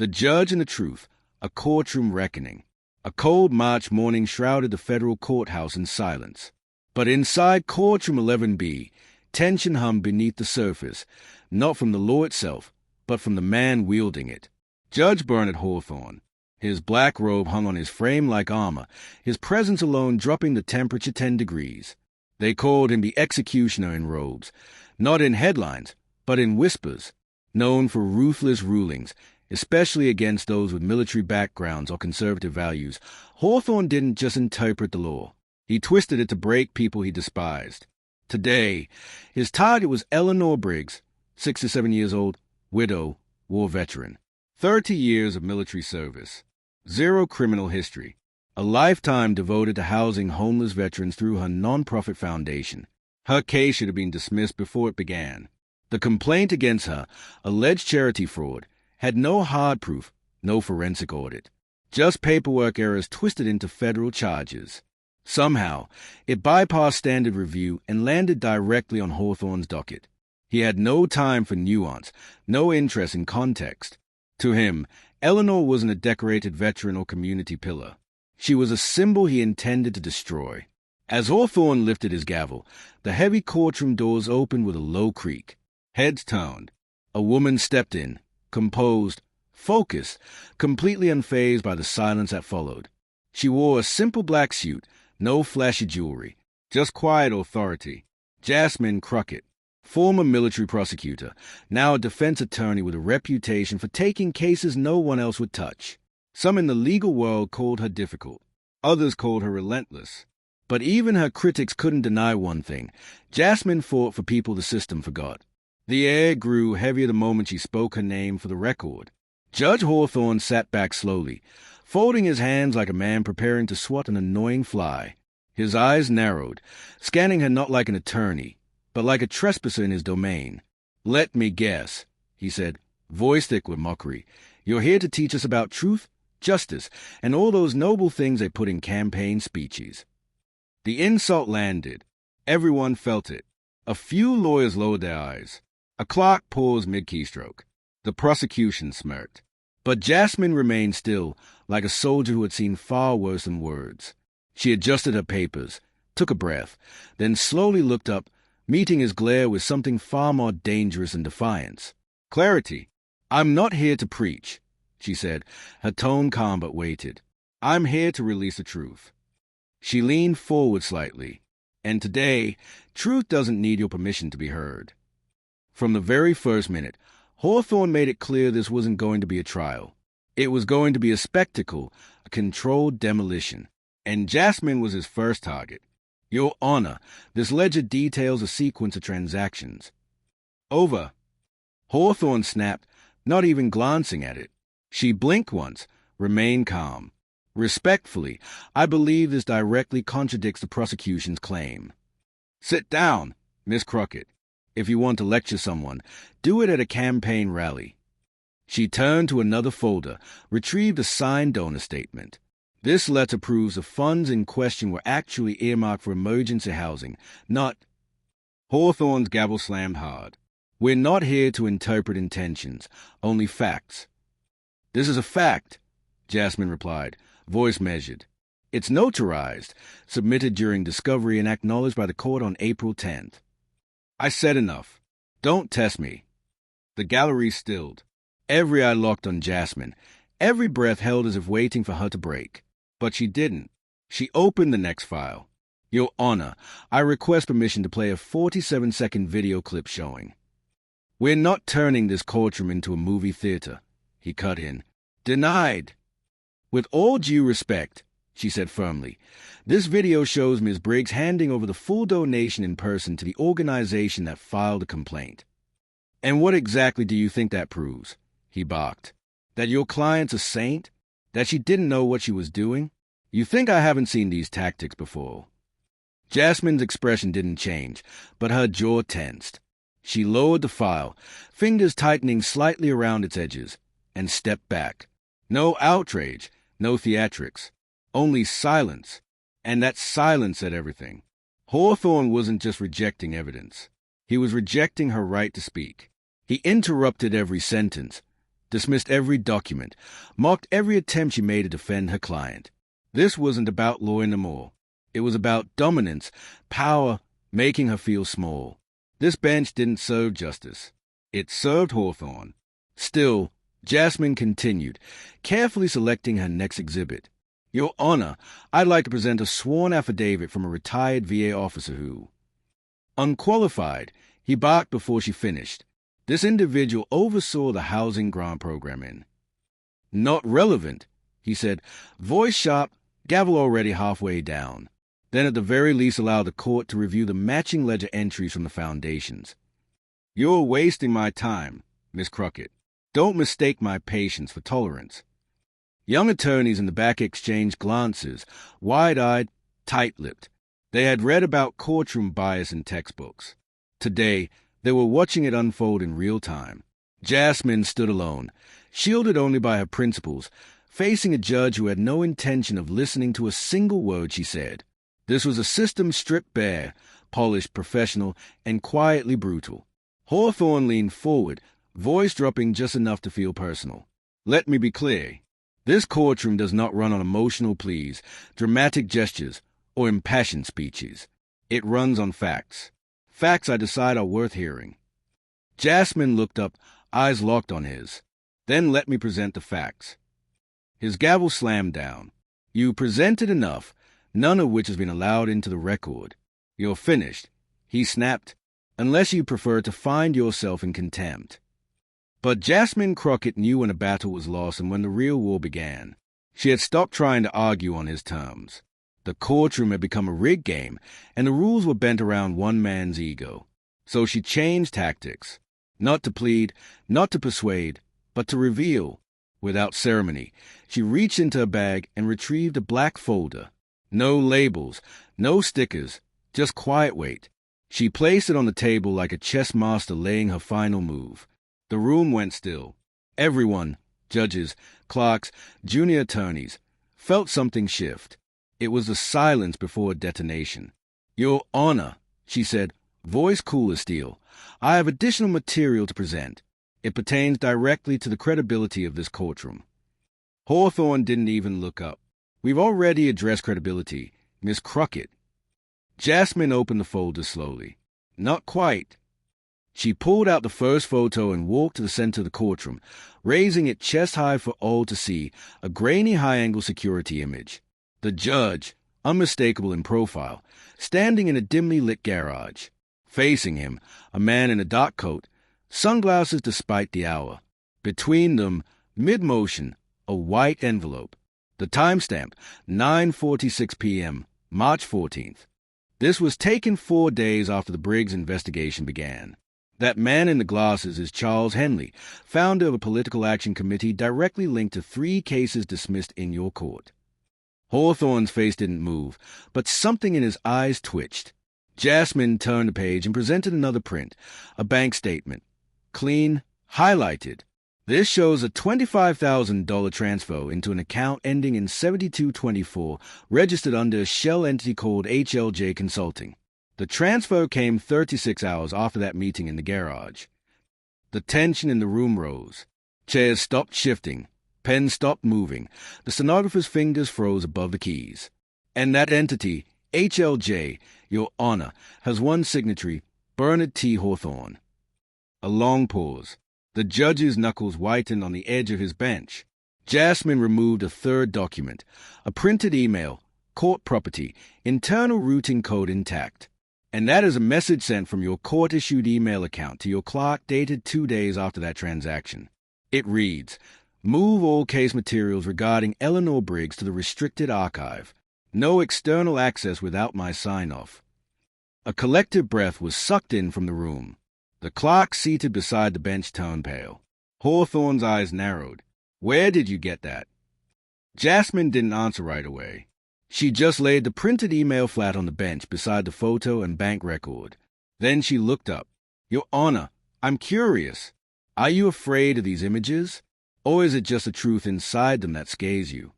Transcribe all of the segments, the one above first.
The Judge and the Truth, a courtroom reckoning. A cold March morning shrouded the federal courthouse in silence. But inside courtroom 11B, tension hummed beneath the surface, not from the law itself, but from the man wielding it. Judge Bernard Hawthorne. His black robe hung on his frame like armor, his presence alone dropping the temperature 10 degrees. They called him the executioner in robes, not in headlines, but in whispers, known for ruthless rulings, especially against those with military backgrounds or conservative values. Hawthorne didn't just interpret the law. He twisted it to break people he despised. Today, his target was Eleanor Briggs, 67 years old, widow, war veteran. 30 years of military service. 0 criminal history. A lifetime devoted to housing homeless veterans through her nonprofit foundation. Her case should have been dismissed before it began. The complaint against her, alleged charity fraud, had no hard proof, no forensic audit. Just paperwork errors twisted into federal charges. Somehow, it bypassed standard review and landed directly on Hawthorne's docket. He had no time for nuance, no interest in context. To him, Eleanor wasn't a decorated veteran or community pillar. She was a symbol he intended to destroy. As Hawthorne lifted his gavel, the heavy courtroom doors opened with a low creak. Heads turned. A woman stepped in, composed, focused, completely unfazed by the silence that followed. She wore a simple black suit, no flashy jewelry, just quiet authority. Jasmine Crockett, former military prosecutor, now a defense attorney with a reputation for taking cases no one else would touch. Some in the legal world called her difficult. Others called her relentless. But even her critics couldn't deny one thing. Jasmine fought for people the system forgot. The air grew heavier the moment she spoke her name for the record. Judge Hawthorne sat back slowly, folding his hands like a man preparing to swat an annoying fly. His eyes narrowed, scanning her not like an attorney, but like a trespasser in his domain. "Let me guess," he said, voice thick with mockery. "You're here to teach us about truth, justice, and all those noble things they put in campaign speeches." The insult landed. Everyone felt it. A few lawyers lowered their eyes. A clerk paused mid-keystroke. The prosecution smirked. But Jasmine remained still, like a soldier who had seen far worse than words. She adjusted her papers, took a breath, then slowly looked up, meeting his glare with something far more dangerous than defiance. "Clarity. I'm not here to preach," she said, her tone calm but weighted. "I'm here to release the truth." She leaned forward slightly. "And today, truth doesn't need your permission to be heard." From the very first minute, Hawthorne made it clear this wasn't going to be a trial. It was going to be a spectacle, a controlled demolition. And Jasmine was his first target. "Your Honor, this ledger details a sequence of transactions." "Over." Hawthorne snapped, not even glancing at it. She blinked once, remained calm. "Respectfully, I believe this directly contradicts the prosecution's claim." "Sit down, Miss Crockett. If you want to lecture someone, do it at a campaign rally." She turned to another folder, retrieved a signed donor statement. This letter proves the funds in question were actually earmarked for emergency housing, not... Hawthorne's gavel slammed hard. "We're not here to interpret intentions, only facts." "This is a fact," Jasmine replied, voice measured. "It's notarized, submitted during discovery and acknowledged by the court on April 10th. "I said enough. Don't test me." The gallery stilled. Every eye locked on Jasmine, every breath held as if waiting for her to break. But she didn't. She opened the next file. "Your Honor, I request permission to play a 47-second video clip showing." "We're not turning this courtroom into a movie theater," he cut in. "Denied." "With all due respect," she said firmly, "this video shows Ms. Briggs handing over the full donation in person to the organization that filed a complaint." "And what exactly do you think that proves?" he barked. "That your client's a saint? That she didn't know what she was doing? You think I haven't seen these tactics before?" Jasmine's expression didn't change, but her jaw tensed. She lowered the file, fingers tightening slightly around its edges, and stepped back. No outrage, no theatrics, only silence. And that silence said everything. Hawthorne wasn't just rejecting evidence. He was rejecting her right to speak. He interrupted every sentence. dismissed every document, mocked every attempt she made to defend her client. This wasn't about law anymore. It was about dominance, power, making her feel small. This bench didn't serve justice. It served Hawthorne. Still, Jasmine continued, carefully selecting her next exhibit. Your Honor, I'd like to present a sworn affidavit from a retired VA officer who... Unqualified, he barked before she finished. This individual oversaw the housing grant program in. Not relevant, he said, voice sharp, gavel already halfway down. Then at the very least allow the court to review the matching ledger entries from the foundations. You're wasting my time, Miss Crockett. Don't mistake my patience for tolerance. Young attorneys in the back exchanged glances, wide-eyed, tight-lipped. They had read about courtroom bias in textbooks. Today, they were watching it unfold in real time. Jasmine stood alone, shielded only by her principles, facing a judge who had no intention of listening to a single word she said. This was a system stripped bare, polished, professional, and quietly brutal. Hawthorne leaned forward, voice dropping just enough to feel personal. Let me be clear. This courtroom does not run on emotional pleas, dramatic gestures, or impassioned speeches. It runs on facts. Facts I decide are worth hearing. Jasmine looked up, eyes locked on his. Then let me present the facts. His gavel slammed down. You presented enough, none of which has been allowed into the record. You're finished, he snapped, unless you prefer to find yourself in contempt. But Jasmine Crockett knew when a battle was lost and when the real war began. She had stopped trying to argue on his terms. The courtroom had become a rigged game, and the rules were bent around one man's ego. So she changed tactics. Not to plead, not to persuade, but to reveal. Without ceremony, she reached into her bag and retrieved a black folder. No labels, no stickers, just quiet weight. She placed it on the table like a chess master laying her final move. The room went still. Everyone, judges, clerks, junior attorneys, felt something shift. It was the silence before a detonation. Your Honor, she said, voice cool as steel, I have additional material to present. It pertains directly to the credibility of this courtroom. Hawthorne didn't even look up. We've already addressed credibility, Miss Crockett. Jasmine opened the folder slowly. Not quite. She pulled out the first photo and walked to the center of the courtroom, raising it chest-high for all to see, a grainy high-angle security image. The judge, unmistakable in profile, standing in a dimly lit garage. Facing him, a man in a dark coat, sunglasses despite the hour. Between them, mid-motion, a white envelope. The timestamp, 9:46 p.m., March 14th. This was taken 4 days after the Briggs investigation began. That man in the glasses is Charles Henley, founder of a political action committee directly linked to 3 cases dismissed in your court. Hawthorne's face didn't move, but something in his eyes twitched. Jasmine turned the page and presented another print, a bank statement. Clean, highlighted. This shows a $25,000 transfer into an account ending in 7224, registered under a shell entity called HLJ Consulting. The transfer came 36 hours after that meeting in the garage. The tension in the room rose. Chairs stopped shifting. Pens stopped moving. The stenographer's fingers froze above the keys. And that entity, HLJ, Your Honor, has one signatory, Bernard T. Hawthorne. A long pause. The judge's knuckles whitened on the edge of his bench. Jasmine removed a third document, a printed email, court property, internal routing code intact. And that is a message sent from your court-issued email account to your clerk dated 2 days after that transaction. It reads, move all case materials regarding Eleanor Briggs to the restricted archive. No external access without my sign-off. A collective breath was sucked in from the room. The clerk seated beside the bench turned pale. Hawthorne's eyes narrowed. Where did you get that? Jasmine didn't answer right away. She just laid the printed email flat on the bench beside the photo and bank record. Then she looked up. Your Honor, I'm curious. Are you afraid of these images? Or is it just the truth inside them that scares you?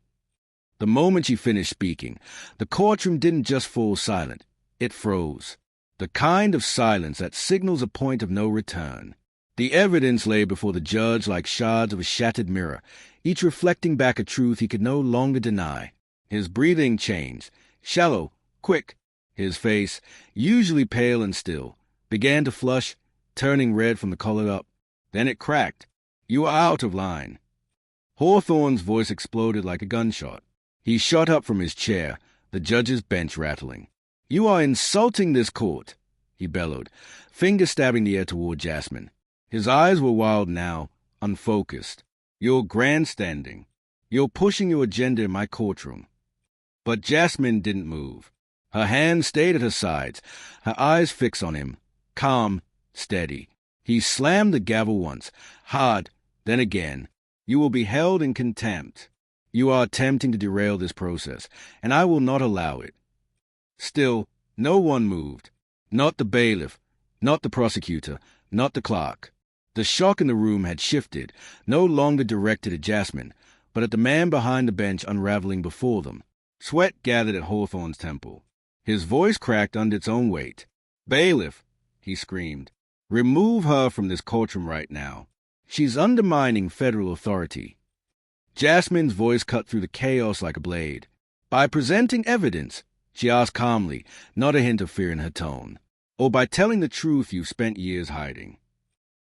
The moment she finished speaking, the courtroom didn't just fall silent. It froze. The kind of silence that signals a point of no return. The evidence lay before the judge like shards of a shattered mirror, each reflecting back a truth he could no longer deny. His breathing changed, shallow, quick. His face, usually pale and still, began to flush, turning red from the collar up. Then it cracked. "You are out of line." Hawthorne's voice exploded like a gunshot. He shot up from his chair, the judge's bench rattling. "You are insulting this court," he bellowed, finger stabbing the air toward Jasmine. His eyes were wild now, unfocused. "You're grandstanding. You're pushing your agenda in my courtroom." But Jasmine didn't move. Her hands stayed at her sides, her eyes fixed on him, calm, steady. He slammed the gavel once, hard, then again. "You will be held in contempt. You are attempting to derail this process, and I will not allow it." Still, no one moved. Not the bailiff, not the prosecutor, not the clerk. The shock in the room had shifted, no longer directed at Jasmine, but at the man behind the bench unraveling before them. Sweat gathered at Hawthorne's temple. His voice cracked under its own weight. "Bailiff," he screamed, "remove her from this courtroom right now. She's undermining federal authority." Jasmine's voice cut through the chaos like a blade. "By presenting evidence," she asked calmly, not a hint of fear in her tone, "or by telling the truth you've spent years hiding?"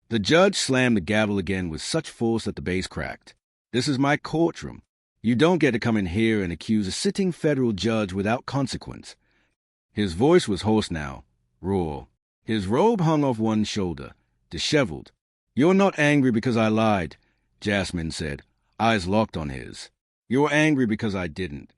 The judge slammed the gavel again with such force that the base cracked. "This is my courtroom. You don't get to come in here and accuse a sitting federal judge without consequence." His voice was hoarse now, raw. His robe hung off one shoulder, disheveled. "You're not angry because I lied," Jasmine said, eyes locked on his. "You're angry because I didn't."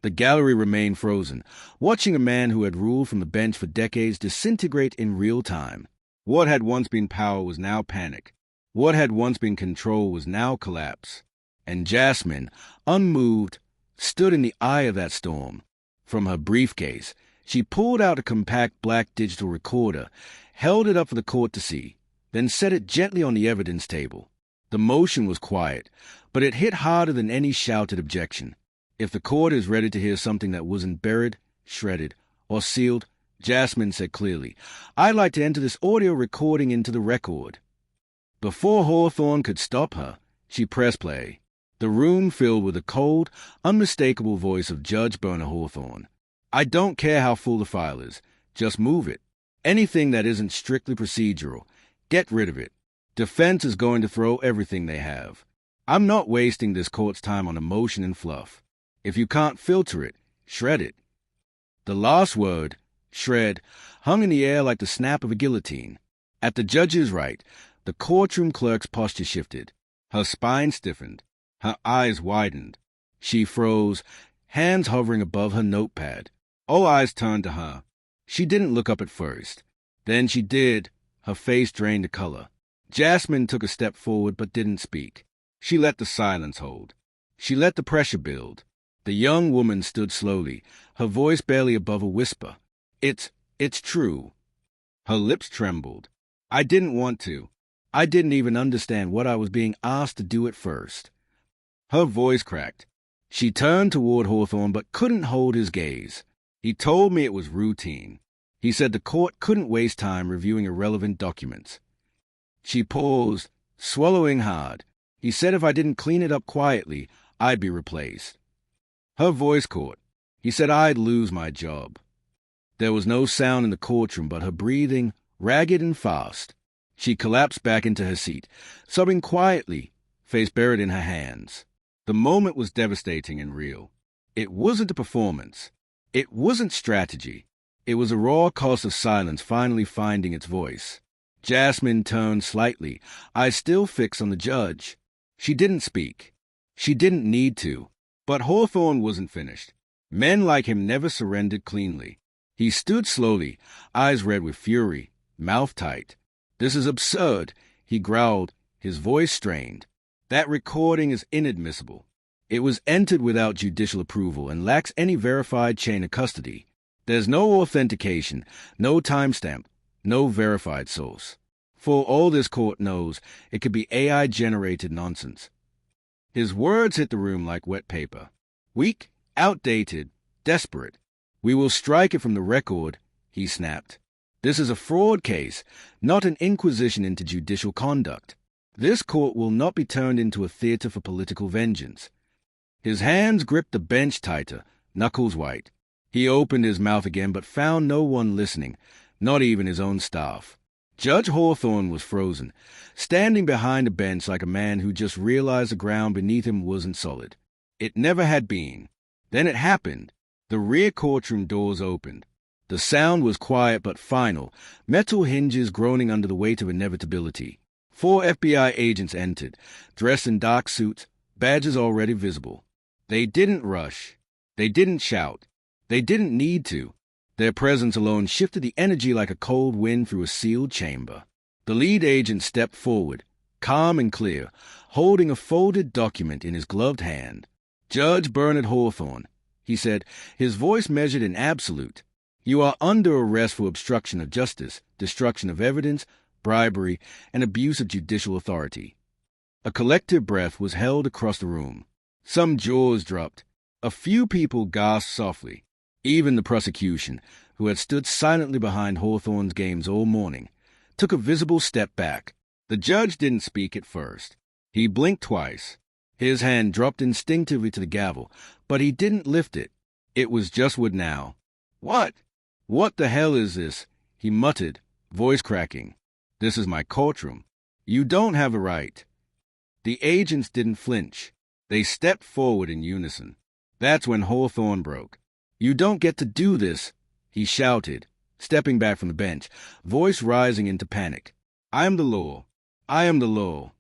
The gallery remained frozen, watching a man who had ruled from the bench for decades disintegrate in real time. What had once been power was now panic. What had once been control was now collapse. And Jasmine, unmoved, stood in the eye of that storm. From her briefcase, she pulled out a compact black digital recorder, held it up for the court to see, then set it gently on the evidence table. The motion was quiet, but it hit harder than any shouted objection. If the court is ready to hear something that wasn't buried, shredded, or sealed, Jasmine said clearly, "I'd like to enter this audio recording into the record." Before Hawthorne could stop her, she pressed play. The room filled with the cold, unmistakable voice of Judge Berner Hawthorne. "I don't care how full the file is. Just move it. Anything that isn't strictly procedural, get rid of it. Defense is going to throw everything they have. I'm not wasting this court's time on emotion and fluff. If you can't filter it, shred it." The last word, shred, hung in the air like the snap of a guillotine. At the judge's right, the courtroom clerk's posture shifted. Her spine stiffened. Her eyes widened. She froze, hands hovering above her notepad. All eyes turned to her. She didn't look up at first. Then she did. Her face drained the color. Jasmine took a step forward but didn't speak. She let the silence hold. She let the pressure build. The young woman stood slowly, her voice barely above a whisper. It's true." Her lips trembled. "I didn't want to. I didn't even understand what I was being asked to do at first." Her voice cracked. She turned toward Hawthorne but couldn't hold his gaze. "He told me it was routine. He said the court couldn't waste time reviewing irrelevant documents." She paused, swallowing hard. "He said if I didn't clean it up quietly, I'd be replaced." Her voice caught. "He said I'd lose my job." There was no sound in the courtroom but her breathing, ragged and fast. She collapsed back into her seat, sobbing quietly, face buried in her hands. The moment was devastating and real. It wasn't a performance. It wasn't strategy. It was a raw cost of silence finally finding its voice. Jasmine turned slightly, eyes still fixed on the judge. She didn't speak. She didn't need to. But Hawthorne wasn't finished. Men like him never surrendered cleanly. He stood slowly, eyes red with fury, mouth tight. "This is absurd," he growled, his voice strained. "That recording is inadmissible. It was entered without judicial approval and lacks any verified chain of custody. There's no authentication, no timestamp, no verified source. For all this court knows, it could be AI-generated nonsense." His words hit the room like wet paper. "Weak, outdated, desperate. We will strike it from the record," he snapped. This is a fraud case, not an inquisition into judicial conduct. This court will not be turned into a theater for political vengeance. His hands gripped the bench tighter, knuckles white. He opened his mouth again but found no one listening, not even his own staff. Judge Hawthorne was frozen, standing behind a bench like a man who just realized the ground beneath him wasn't solid. It never had been. Then it happened. The rear courtroom doors opened. The sound was quiet but final, metal hinges groaning under the weight of inevitability. 4 FBI agents entered, dressed in dark suits, badges already visible. They didn't rush. They didn't shout. They didn't need to. Their presence alone shifted the energy like a cold wind through a sealed chamber. The lead agent stepped forward, calm and clear, holding a folded document in his gloved hand. "Judge Bernard Hawthorne," he said, his voice measured in absolute. "You are under arrest for obstruction of justice, destruction of evidence, bribery, and abuse of judicial authority." A collective breath was held across the room. Some jaws dropped. A few people gasped softly. Even the prosecution, who had stood silently behind Hawthorne's games all morning, took a visible step back. The judge didn't speak at first. He blinked twice. His hand dropped instinctively to the gavel, but he didn't lift it. It was just wood now. "What? What the hell is this?" he muttered, voice cracking. "This is my courtroom. You don't have a right." The agents didn't flinch. They stepped forward in unison. That's when Hawthorne broke. "You don't get to do this," he shouted, stepping back from the bench, voice rising into panic. "I am the law. I am the law."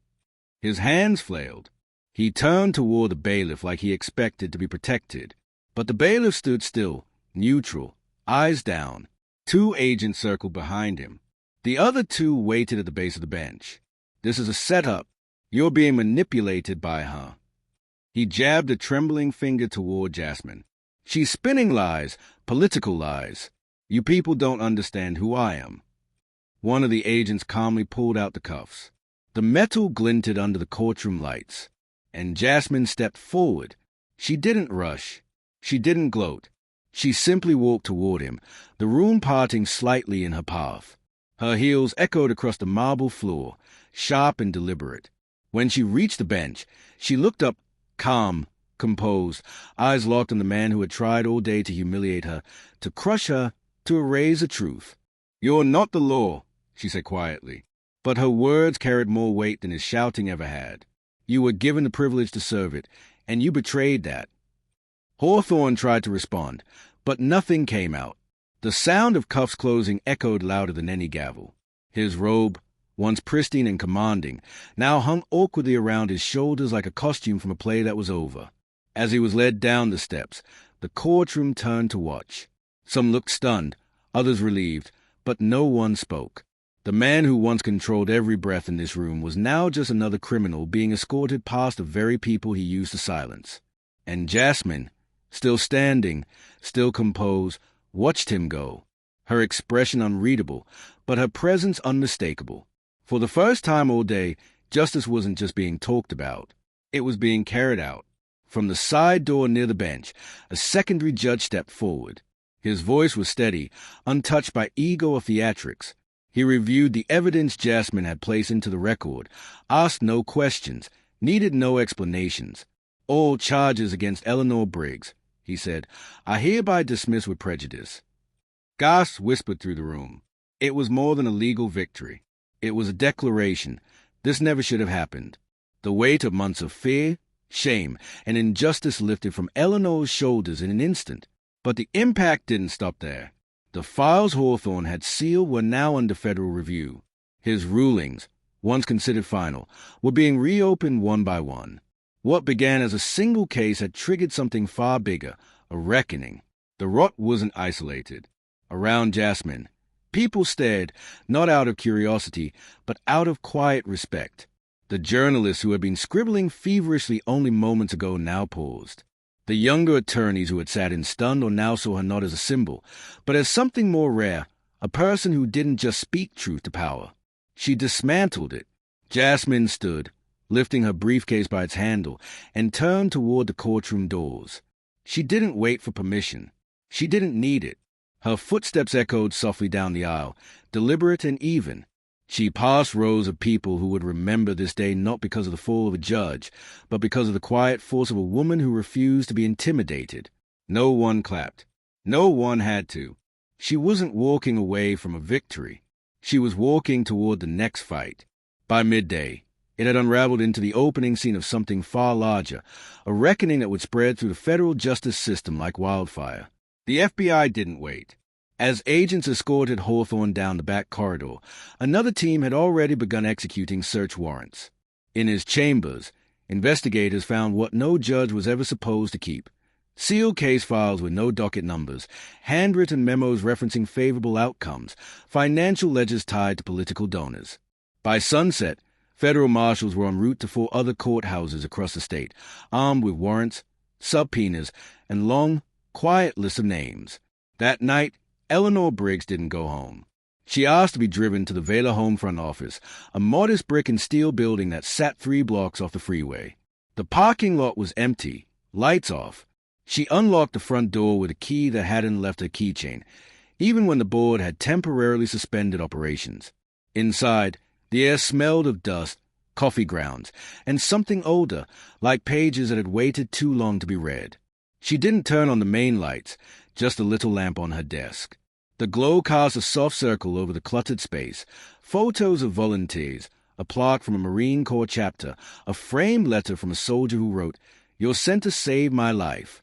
His hands flailed. He turned toward the bailiff like he expected to be protected. But the bailiff stood still, neutral, eyes down. 2 agents circled behind him. The other 2 waited at the base of the bench. "This is a setup. You're being manipulated by her." He jabbed a trembling finger toward Jasmine. "She's spinning lies, political lies. You people don't understand who I am." One of the agents calmly pulled out the cuffs. The metal glinted under the courtroom lights, and Jasmine stepped forward. She didn't rush. She didn't gloat. She simply walked toward him, the room parting slightly in her path. Her heels echoed across the marble floor, sharp and deliberate. When she reached the bench, she looked up, calm, composed, eyes locked on the man who had tried all day to humiliate her, to crush her, to erase the truth. "You're not the law," she said quietly. But her words carried more weight than his shouting ever had. "You were given the privilege to serve it, and you betrayed that." Hawthorne tried to respond, but nothing came out. The sound of cuffs closing echoed louder than any gavel. His robe, once pristine and commanding, now hung awkwardly around his shoulders like a costume from a play that was over. As he was led down the steps, the courtroom turned to watch. Some looked stunned, others relieved, but no one spoke. The man who once controlled every breath in this room was now just another criminal being escorted past the very people he used to silence. And Jasmine, still standing, still composed, watched him go, her expression unreadable, but her presence unmistakable. For the first time all day, justice wasn't just being talked about. It was being carried out. From the side door near the bench, a secondary judge stepped forward. His voice was steady, untouched by ego or theatrics. He reviewed the evidence Jasmine had placed into the record, asked no questions, needed no explanations. "All charges against Eleanor Briggs," he said, "are hereby dismissed with prejudice." Gasps whispered through the room. It was more than a legal victory. It was a declaration. This never should have happened. The weight of months of fear, shame, and injustice lifted from Eleanor's shoulders in an instant. But the impact didn't stop there. The files Hawthorne had sealed were now under federal review. His rulings, once considered final, were being reopened one by one. What began as a single case had triggered something far bigger, a reckoning. The rot wasn't isolated. Around Jasmine, people stared, not out of curiosity, but out of quiet respect. The journalists who had been scribbling feverishly only moments ago now paused. The younger attorneys who had sat in stunned or now saw her not as a symbol, but as something more rare, a person who didn't just speak truth to power. She dismantled it. Jasmine stood, lifting her briefcase by its handle, and turned toward the courtroom doors. She didn't wait for permission. She didn't need it. Her footsteps echoed softly down the aisle, deliberate and even. She passed rows of people who would remember this day not because of the fall of a judge, but because of the quiet force of a woman who refused to be intimidated. No one clapped. No one had to. She wasn't walking away from a victory. She was walking toward the next fight. By midday, it had unraveled into the opening scene of something far larger, a reckoning that would spread through the federal justice system like wildfire. The FBI didn't wait. As agents escorted Hawthorne down the back corridor, another team had already begun executing search warrants. In his chambers, investigators found what no judge was ever supposed to keep: sealed case files with no docket numbers, handwritten memos referencing favorable outcomes, financial ledgers tied to political donors. By sunset, federal marshals were en route to 4 other courthouses across the state, armed with warrants, subpoenas, and long, quiet lists of names. That night, Eleanor Briggs didn't go home. She asked to be driven to the Vela home front office, a modest brick and steel building that sat 3 blocks off the freeway. The parking lot was empty, lights off. She unlocked the front door with a key that hadn't left her keychain, even when the board had temporarily suspended operations. Inside, the air smelled of dust, coffee grounds, and something older, like pages that had waited too long to be read. She didn't turn on the main lights, just a little lamp on her desk. The glow cast a soft circle over the cluttered space, photos of volunteers, a plaque from a Marine Corps chapter, a framed letter from a soldier who wrote, "You're sent to save my life."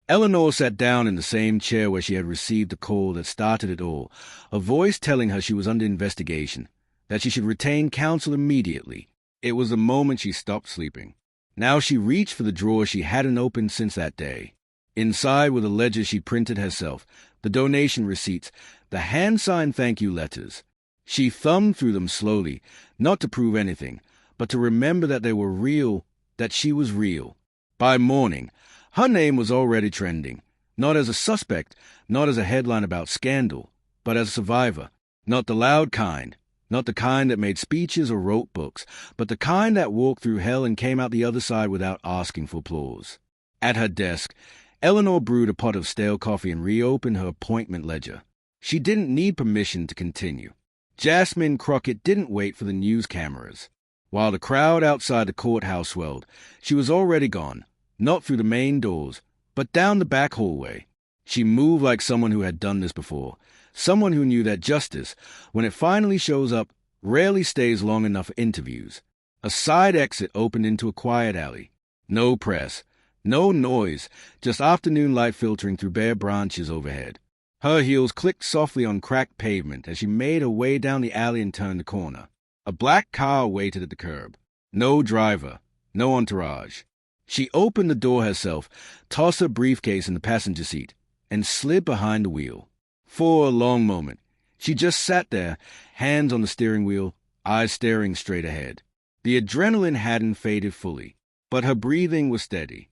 Eleanor sat down in the same chair where she had received the call that started it all, a voice telling her she was under investigation, that she should retain counsel immediately. It was the moment she stopped sleeping. Now she reached for the drawer she hadn't opened since that day. Inside were the ledgers she printed herself, the donation receipts, the hand-signed thank you letters. She thumbed through them slowly, not to prove anything, but to remember that they were real, that she was real. By morning, her name was already trending, not as a suspect, not as a headline about scandal, but as a survivor. Not the loud kind, not the kind that made speeches or wrote books, but the kind that walked through hell and came out the other side without asking for applause. At her desk, Eleanor brewed a pot of stale coffee and reopened her appointment ledger. She didn't need permission to continue. Jasmine Crockett didn't wait for the news cameras. While the crowd outside the courthouse swelled, she was already gone, not through the main doors, but down the back hallway. She moved like someone who had done this before, someone who knew that justice, when it finally shows up, rarely stays long enough for interviews. A side exit opened into a quiet alley. No press. No noise, just afternoon light filtering through bare branches overhead. Her heels clicked softly on cracked pavement as she made her way down the alley and turned the corner. A black car waited at the curb. No driver, no entourage. She opened the door herself, tossed her briefcase in the passenger seat, and slid behind the wheel. For a long moment, she just sat there, hands on the steering wheel, eyes staring straight ahead. The adrenaline hadn't faded fully, but her breathing was steady.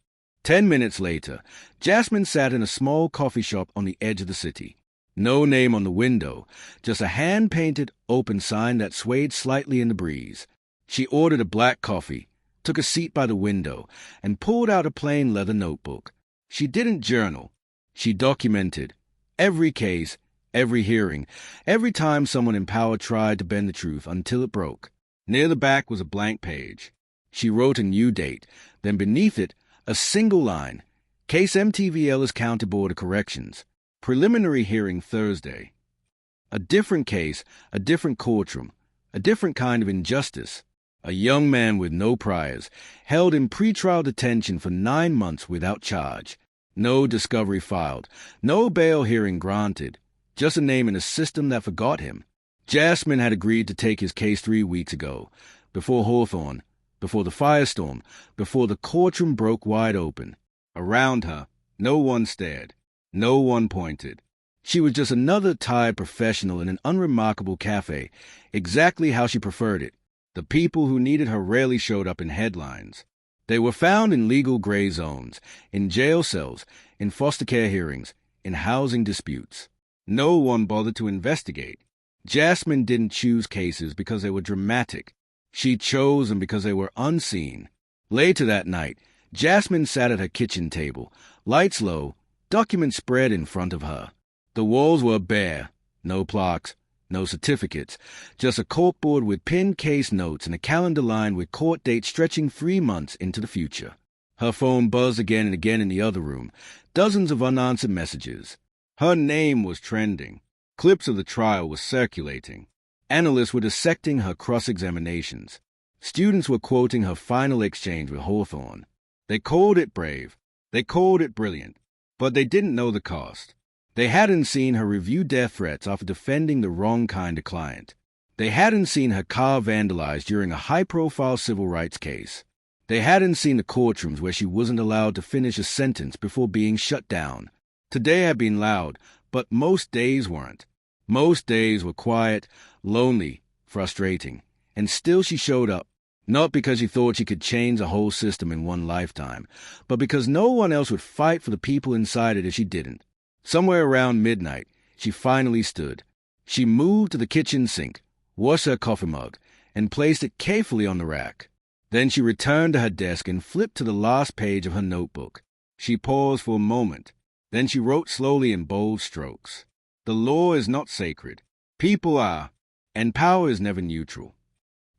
10 minutes later, Jasmine sat in a small coffee shop on the edge of the city. No name on the window, just a hand-painted open sign that swayed slightly in the breeze. She ordered a black coffee, took a seat by the window, and pulled out a plain leather notebook. She didn't journal. She documented every case, every hearing, every time someone in power tried to bend the truth until it broke. Near the back was a blank page. She wrote a new date, then beneath it, a single line: Case MTV Ellis County Board of Corrections. Preliminary hearing Thursday. A different case, a different courtroom, a different kind of injustice. A young man with no priors, held in pretrial detention for 9 months without charge. No discovery filed, no bail hearing granted, just a name in a system that forgot him. Jasmine had agreed to take his case 3 weeks ago, before Hawthorne, before the firestorm, before the courtroom broke wide open. Around her, no one stared, no one pointed. She was just another tired professional in an unremarkable cafe, exactly how she preferred it. The people who needed her rarely showed up in headlines. They were found in legal gray zones, in jail cells, in foster care hearings, in housing disputes. No one bothered to investigate. Jasmine didn't choose cases because they were dramatic. She chose them because they were unseen. Later that night, Jasmine sat at her kitchen table, lights low, documents spread in front of her. The walls were bare, no plaques, no certificates, just a corkboard with pinned case notes and a calendar lined with court dates stretching 3 months into the future. Her phone buzzed again and again in the other room, dozens of unanswered messages. Her name was trending. Clips of the trial were circulating. Analysts were dissecting her cross-examinations. Students were quoting her final exchange with Hawthorne. They called it brave. They called it brilliant. But they didn't know the cost. They hadn't seen her review death threats after defending the wrong kind of client. They hadn't seen her car vandalized during a high-profile civil rights case. They hadn't seen the courtrooms where she wasn't allowed to finish a sentence before being shut down. Today had been loud, but most days weren't. Most days were quiet, lonely, frustrating. And still she showed up, not because she thought she could change the whole system in one lifetime, but because no one else would fight for the people inside it if she didn't. Somewhere around midnight, she finally stood. She moved to the kitchen sink, washed her coffee mug, and placed it carefully on the rack. Then she returned to her desk and flipped to the last page of her notebook. She paused for a moment. Then she wrote slowly in bold strokes. The law is not sacred. People are, and power is never neutral.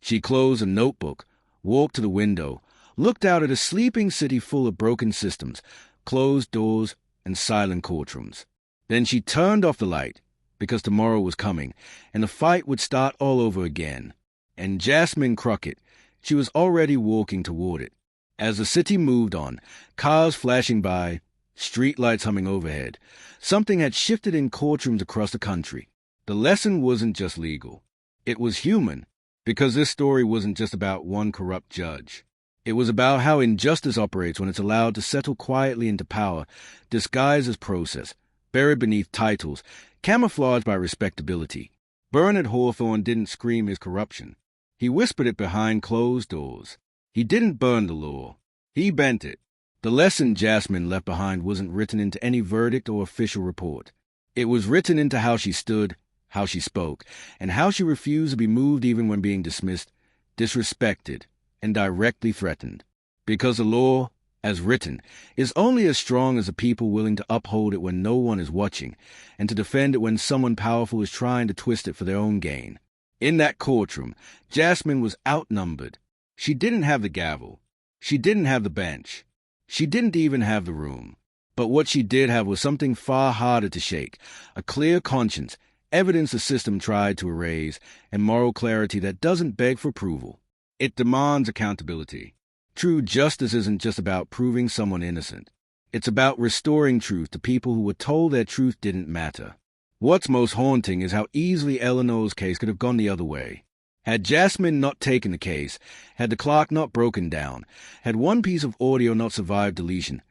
She closed the notebook, walked to the window, looked out at a sleeping city full of broken systems, closed doors, and silent courtrooms. Then she turned off the light, because tomorrow was coming, and the fight would start all over again. And Jasmine Crockett, she was already walking toward it. As the city moved on, cars flashing by, streetlights humming overhead, something had shifted in courtrooms across the country. The lesson wasn't just legal. It was human, because this story wasn't just about one corrupt judge. It was about how injustice operates when it's allowed to settle quietly into power, disguised as process, buried beneath titles, camouflaged by respectability. Bernard Hawthorne didn't scream his corruption. He whispered it behind closed doors. He didn't burn the law. He bent it. The lesson Jasmine left behind wasn't written into any verdict or official report. It was written into how she stood, how she spoke, and how she refused to be moved even when being dismissed, disrespected, and directly threatened. Because the law, as written, is only as strong as the people willing to uphold it when no one is watching, and to defend it when someone powerful is trying to twist it for their own gain. In that courtroom, Jasmine was outnumbered. She didn't have the gavel. She didn't have the bench. She didn't even have the room. But what she did have was something far harder to shake, a clear conscience, evidence the system tried to erase, and moral clarity that doesn't beg for approval. It demands accountability. True justice isn't just about proving someone innocent. It's about restoring truth to people who were told their truth didn't matter. What's most haunting is how easily Eleanor's case could have gone the other way. Had Jasmine not taken the case, had the clock not broken down, had one piece of audio not survived deletion,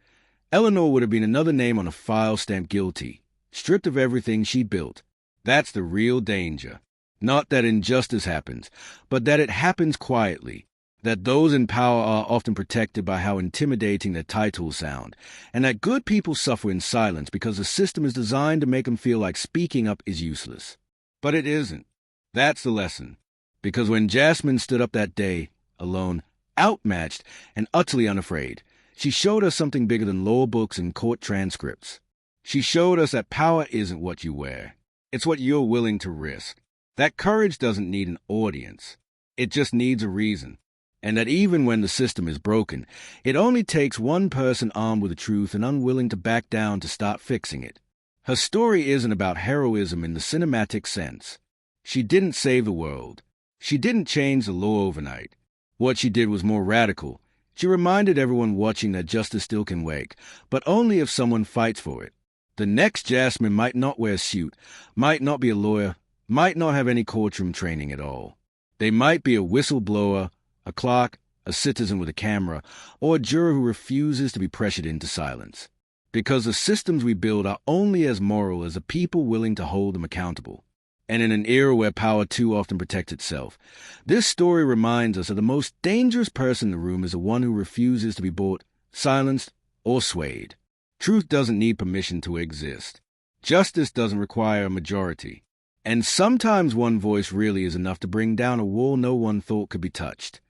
Eleanor would have been another name on a file stamped guilty, stripped of everything she built. That's the real danger. Not that injustice happens, but that it happens quietly, that those in power are often protected by how intimidating their titles sound, and that good people suffer in silence because the system is designed to make them feel like speaking up is useless. But it isn't. That's the lesson. Because when Jasmine stood up that day, alone, outmatched, and utterly unafraid, she showed us something bigger than law books and court transcripts. She showed us that power isn't what you wear. It's what you're willing to risk. That courage doesn't need an audience. It just needs a reason. And that even when the system is broken, it only takes one person armed with the truth and unwilling to back down to start fixing it. Her story isn't about heroism in the cinematic sense. She didn't save the world. She didn't change the law overnight. What she did was more radical. She reminded everyone watching that justice still can wake, but only if someone fights for it. The next Jasmine might not wear a suit, might not be a lawyer, might not have any courtroom training at all. They might be a whistleblower, a clerk, a citizen with a camera, or a juror who refuses to be pressured into silence. Because the systems we build are only as moral as the people willing to hold them accountable. And in an era where power too often protects itself, this story reminds us that the most dangerous person in the room is the one who refuses to be bought, silenced, or swayed. Truth doesn't need permission to exist. Justice doesn't require a majority. And sometimes one voice really is enough to bring down a wall no one thought could be touched.